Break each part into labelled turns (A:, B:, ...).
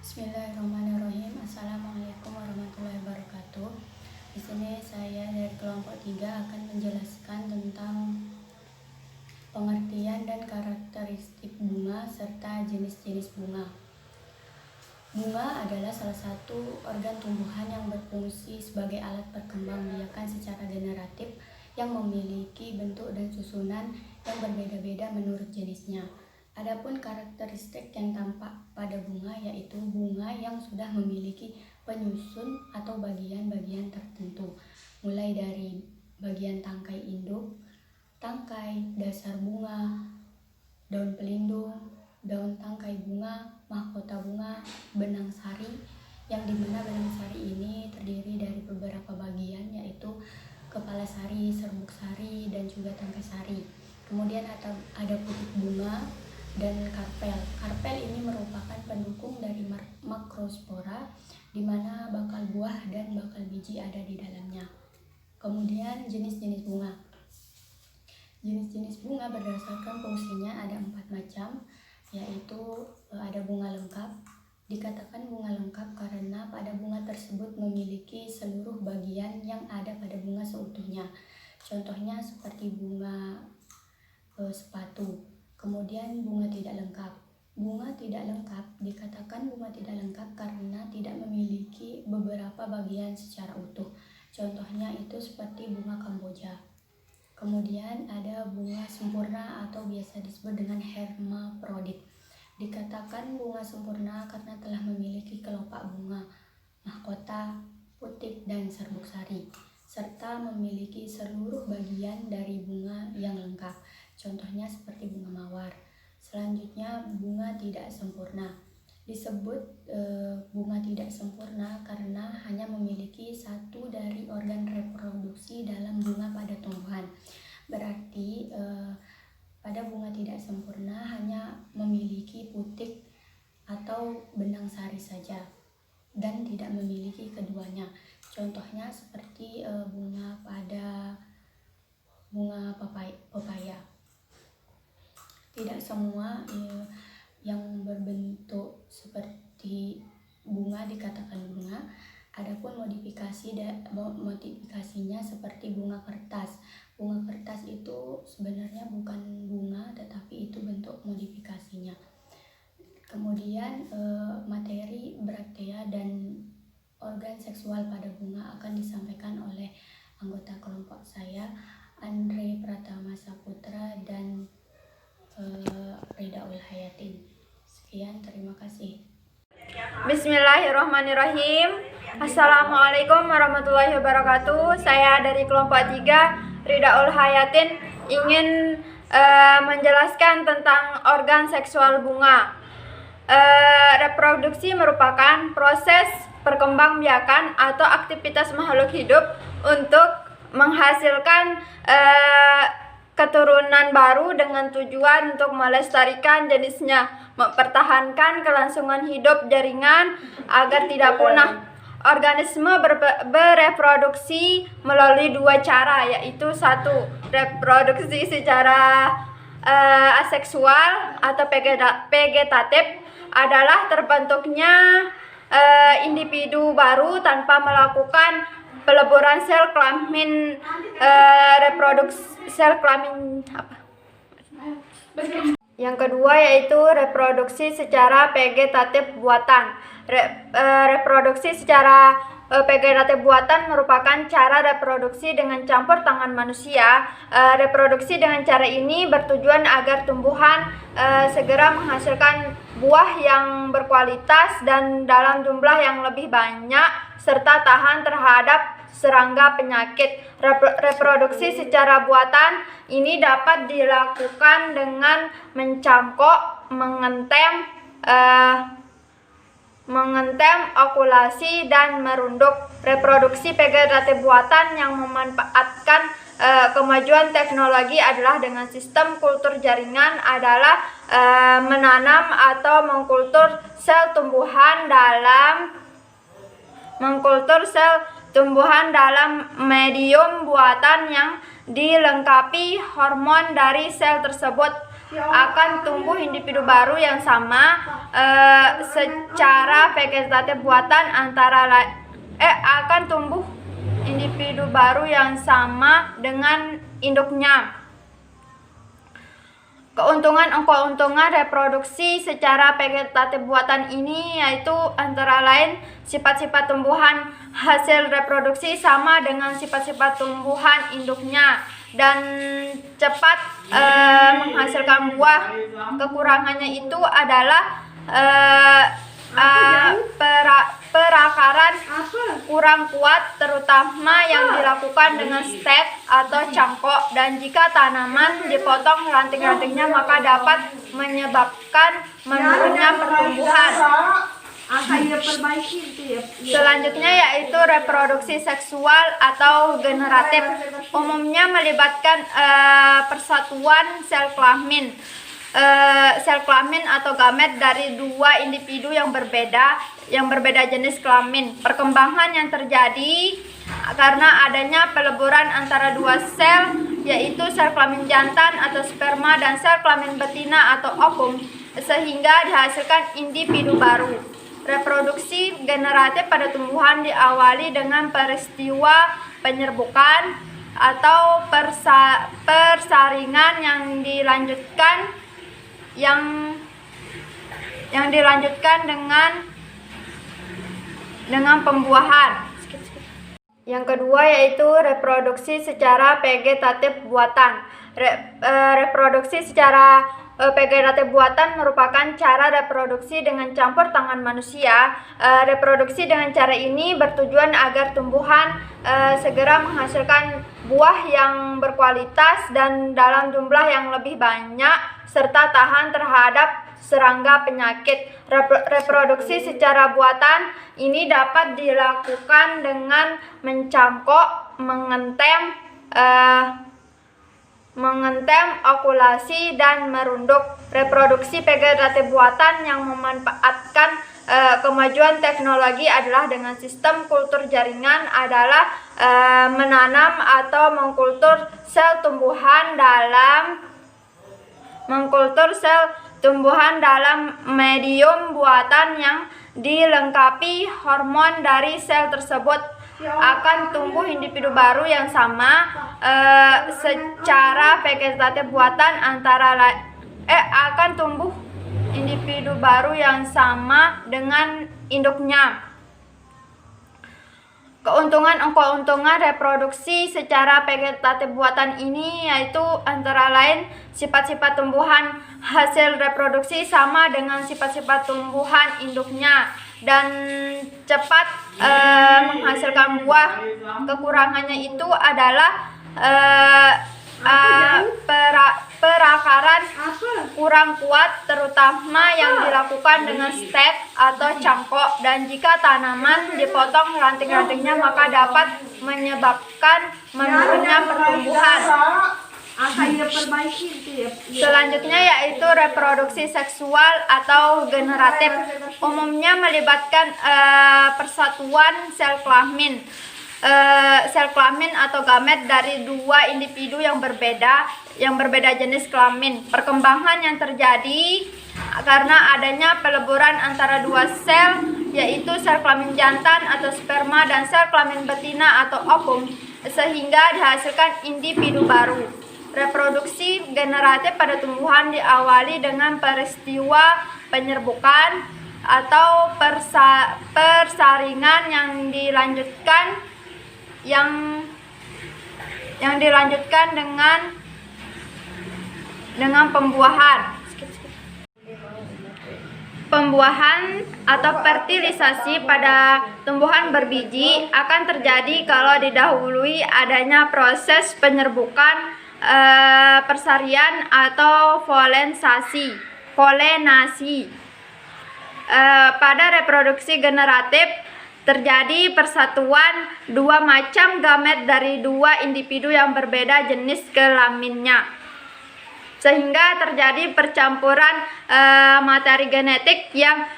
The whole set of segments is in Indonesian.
A: Bismillahirrahmanirrahim. Assalamualaikum warahmatullahi wabarakatuh. Di sini saya dari kelompok 3 akan menjelaskan tentang pengertian dan karakteristik bunga serta jenis-jenis bunga. Bunga adalah salah satu organ tumbuhan yang berfungsi sebagai alat perkembangbiakan secara generatif yang memiliki bentuk dan susunan yang berbeda-beda menurut jenisnya. Adapun karakteristik yang tampak pada bunga yaitu bunga yang sudah memiliki penyusun atau bagian-bagian tertentu, mulai dari bagian tangkai induk, tangkai, dasar bunga, daun pelindung, daun tangkai bunga, mahkota bunga, benang sari, yang dimana benang sari ini terdiri dari beberapa bagian yaitu kepala sari, serbuk sari, dan juga tangkai sari. Kemudian ada putik bunga dan karpel. Karpel ini merupakan pendukung dari makrospora, di mana bakal buah dan bakal biji ada di dalamnya. Kemudian jenis-jenis bunga. Jenis-jenis bunga berdasarkan fungsinya ada 4 macam, yaitu ada bunga lengkap. Dikatakan bunga lengkap karena pada bunga tersebut memiliki seluruh bagian yang ada pada bunga seutuhnya. Contohnya seperti bunga sepatu. Kemudian bunga tidak lengkap. Bunga tidak lengkap dikatakan bunga tidak lengkap karena tidak memiliki beberapa bagian secara utuh. Contohnya itu seperti bunga Kamboja. Kemudian ada bunga sempurna atau biasa disebut dengan hermaprodit. Dikatakan bunga sempurna karena telah memiliki kelopak bunga, mahkota, putik, dan serbuk sari, serta memiliki seluruh bagian dari bunga yang lengkap. Contohnya seperti bunga mawar. Selanjutnya bunga tidak sempurna. Disebut bunga tidak sempurna karena hanya memiliki satu dari organ reproduksi dalam bunga pada tumbuhan. Berarti pada bunga tidak sempurna hanya memiliki putik atau benang sari saja dan tidak memiliki keduanya. Contohnya seperti bunga pepaya. Tidak semua yang berbentuk seperti bunga dikatakan bunga. Adapun modifikasinya seperti bunga kertas. Bunga kertas itu sebenarnya bukan bunga, tetapi itu bentuk modifikasinya. Kemudian materi, braktea, dan organ seksual pada bunga akan disampaikan oleh anggota kelompok saya, Andre Pratama Saputra dan Ridaul Hayatin. Sekian, terima kasih.
B: Bismillahirrahmanirrahim. Assalamualaikum warahmatullahi wabarakatuh. Saya dari kelompok 3, Ridaul Hayatin, ingin menjelaskan tentang organ seksual bunga. Reproduksi merupakan proses perkembangbiakan atau aktivitas makhluk hidup untuk menghasilkan keturunan baru dengan tujuan untuk melestarikan jenisnya, mempertahankan kelangsungan hidup jaringan agar tidak punah. Organisme bereproduksi melalui 2 cara, yaitu 1. Reproduksi secara aseksual atau vegetatif adalah terbentuknya individu baru tanpa melakukan peleburan sel kelamin Yang kedua yaitu reproduksi secara vegetatif buatan. Reproduksi secara vegetatif buatan merupakan cara reproduksi dengan campur tangan manusia. Reproduksi dengan cara ini bertujuan agar tumbuhan segera menghasilkan buah yang berkualitas dan dalam jumlah yang lebih banyak serta tahan terhadap serangga penyakit. Reproduksi secara buatan ini dapat dilakukan dengan mencangkok, mengentem, okulasi, dan merunduk. Reproduksi vegetatif buatan yang memanfaatkan kemajuan teknologi adalah dengan sistem kultur jaringan adalah menanam atau mengkultur sel tumbuhan dalam medium buatan yang dilengkapi hormon dari sel tersebut. akan tumbuh individu baru yang sama secara vegetatif buatan akan tumbuh individu baru yang sama dengan induknya. Keuntungan reproduksi secara vegetatif buatan ini yaitu antara lain sifat-sifat tumbuhan hasil reproduksi sama dengan sifat-sifat tumbuhan induknya dan cepat menghasilkan buah. Kekurangannya itu adalah perakaran kurang kuat, terutama yang dilakukan dengan stek atau cangkok, dan jika tanaman dipotong ranting-rantingnya maka dapat menyebabkan menurunnya pertumbuhan. Selanjutnya yaitu reproduksi seksual atau generatif, umumnya melibatkan persatuan sel kelamin atau gamet dari dua individu yang berbeda jenis kelamin. Perkembangan yang terjadi karena adanya peleburan antara dua sel, yaitu sel kelamin jantan atau sperma dan sel kelamin betina atau ovum, sehingga dihasilkan individu baru. Reproduksi generatif pada tumbuhan diawali dengan peristiwa penyerbukan atau persaringan yang dilanjutkan dengan pembuahan. Yang kedua yaitu reproduksi secara vegetatif buatan. Reproduksi secara vegetatif buatan merupakan cara reproduksi dengan campur tangan manusia. Reproduksi dengan cara ini bertujuan agar tumbuhan segera menghasilkan buah yang berkualitas dan dalam jumlah yang lebih banyak serta tahan terhadap serangga penyakit. Reproduksi secara buatan ini dapat dilakukan dengan mencangkok, mengentem, okulasi, dan merunduk. Reproduksi vegetatif buatan yang memanfaatkan kemajuan teknologi adalah dengan sistem kultur jaringan adalah menanam atau mengkultur sel tumbuhan dalam medium buatan yang dilengkapi hormon dari sel tersebut. Akan tumbuh individu baru yang sama secara vegetatif buatan akan tumbuh individu baru yang sama dengan induknya. Keuntungan reproduksi secara vegetatif buatan ini yaitu antara lain sifat-sifat tumbuhan hasil reproduksi sama dengan sifat-sifat tumbuhan induknya dan cepat menghasilkan buah. Kekurangannya itu adalah perakaran kurang kuat, terutama yang dilakukan dengan stek atau cangkok, dan jika tanaman dipotong ranting-rantingnya maka dapat menyebabkan menurunnya pertumbuhan. Selanjutnya yaitu reproduksi seksual atau generatif, umumnya melibatkan persatuan sel kelamin atau gamet dari dua individu yang berbeda jenis kelamin. Perkembangan yang terjadi karena adanya peleburan antara dua sel, yaitu sel kelamin jantan atau sperma dan sel kelamin betina atau ovum, sehingga dihasilkan individu baru. Reproduksi generatif pada tumbuhan diawali dengan peristiwa penyerbukan atau persaringan yang dilanjutkan dengan pembuahan. Pembuahan atau fertilisasi pada tumbuhan berbiji akan terjadi kalau didahului adanya proses penyerbukan, persarian atau polenasi. Pada reproduksi generatif terjadi persatuan dua macam gamet dari dua individu yang berbeda jenis kelaminnya, sehingga terjadi percampuran materi genetik yang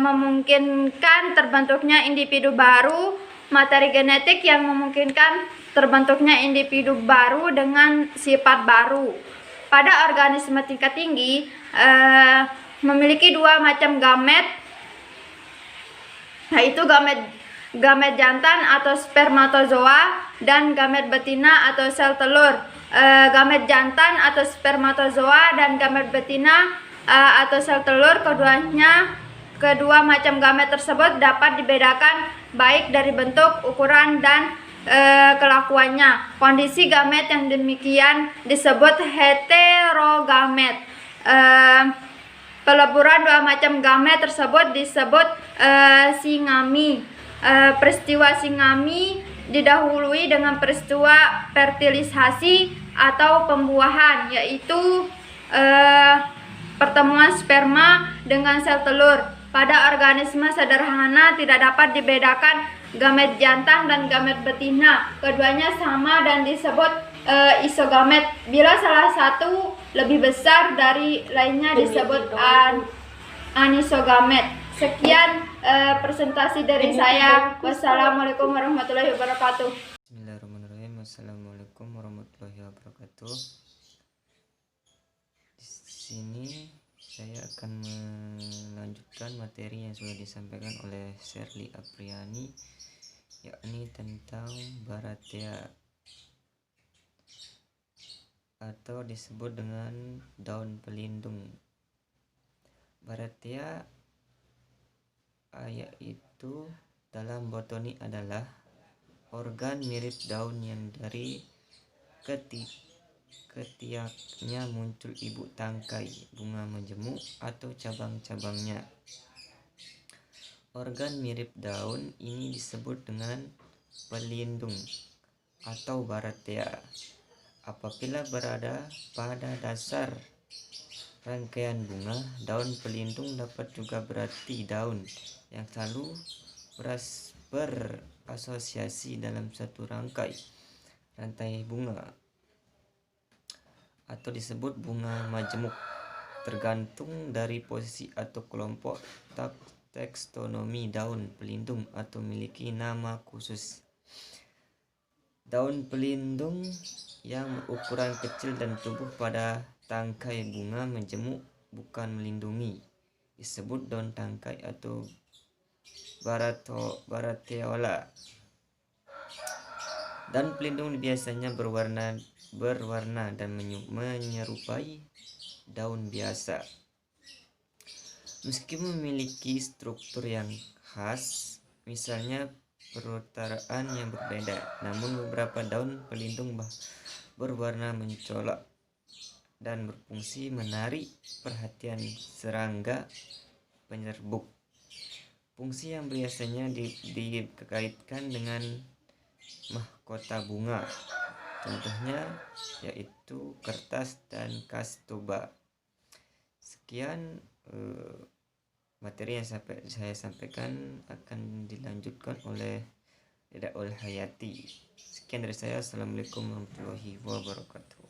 B: memungkinkan terbentuknya individu baru. Materi genetik yang memungkinkan terbentuknya individu baru dengan sifat baru. pada organisme tingkat tinggi memiliki dua macam gamet, yaitu gamet jantan atau spermatozoa dan gamet betina atau sel telur. Gamet jantan atau spermatozoa dan gamet betina atau sel telur, kedua macam gamet tersebut dapat dibedakan baik dari bentuk, ukuran, dan kelakuannya. Kondisi gamet yang demikian disebut heterogamet. Peleburan dua macam gamet tersebut disebut singami. Peristiwa singami didahului dengan peristiwa fertilisasi atau pembuahan, yaitu pertemuan sperma dengan sel telur. Pada organisme sederhana tidak dapat dibedakan gamet jantan dan gamet betina. Keduanya sama dan disebut isogamet. Bila salah satu lebih besar dari lainnya disebut anisogamet. Sekian presentasi dari saya. Wassalamualaikum warahmatullahi wabarakatuh.
C: Bismillahirrahmanirrahim. Assalamualaikum warahmatullahi wabarakatuh. Di sini saya akan melanjutkan materi yang sudah disampaikan oleh Sherly Apriani, yakni tentang Barathea atau disebut dengan daun pelindung. Barathea yaitu dalam botani adalah organ mirip daun yang dari ketiaknya muncul ibu tangkai, bunga majemuk atau cabang-cabangnya. Organ mirip daun ini disebut dengan pelindung atau Barathea. Apabila berada pada dasar rangkaian bunga, daun pelindung dapat juga berarti daun yang selalu berasosiasi dalam satu rantai bunga atau disebut bunga majemuk. Tergantung dari posisi atau kelompok taksonomi, daun pelindung atau memiliki nama khusus. Daun pelindung yang berukuran kecil dan tumbuh pada tangkai bunga majemuk bukan melindungi disebut daun tangkai atau Baratheola. Dan pelindung biasanya berwarna dan menyerupai daun biasa. Meski memiliki struktur yang khas, misalnya perutaraan yang berbeda, namun beberapa daun pelindung berwarna mencolok dan berfungsi menarik perhatian serangga penyerbuk. Fungsi yang biasanya dikaitkan dengan mahkota bunga, contohnya yaitu kertas dan kastoba. Sekian materi yang saya sampaikan akan dilanjutkan oleh Deda Ul Hayati. Sekian dari saya. Assalamualaikum warahmatullahi wabarakatuh.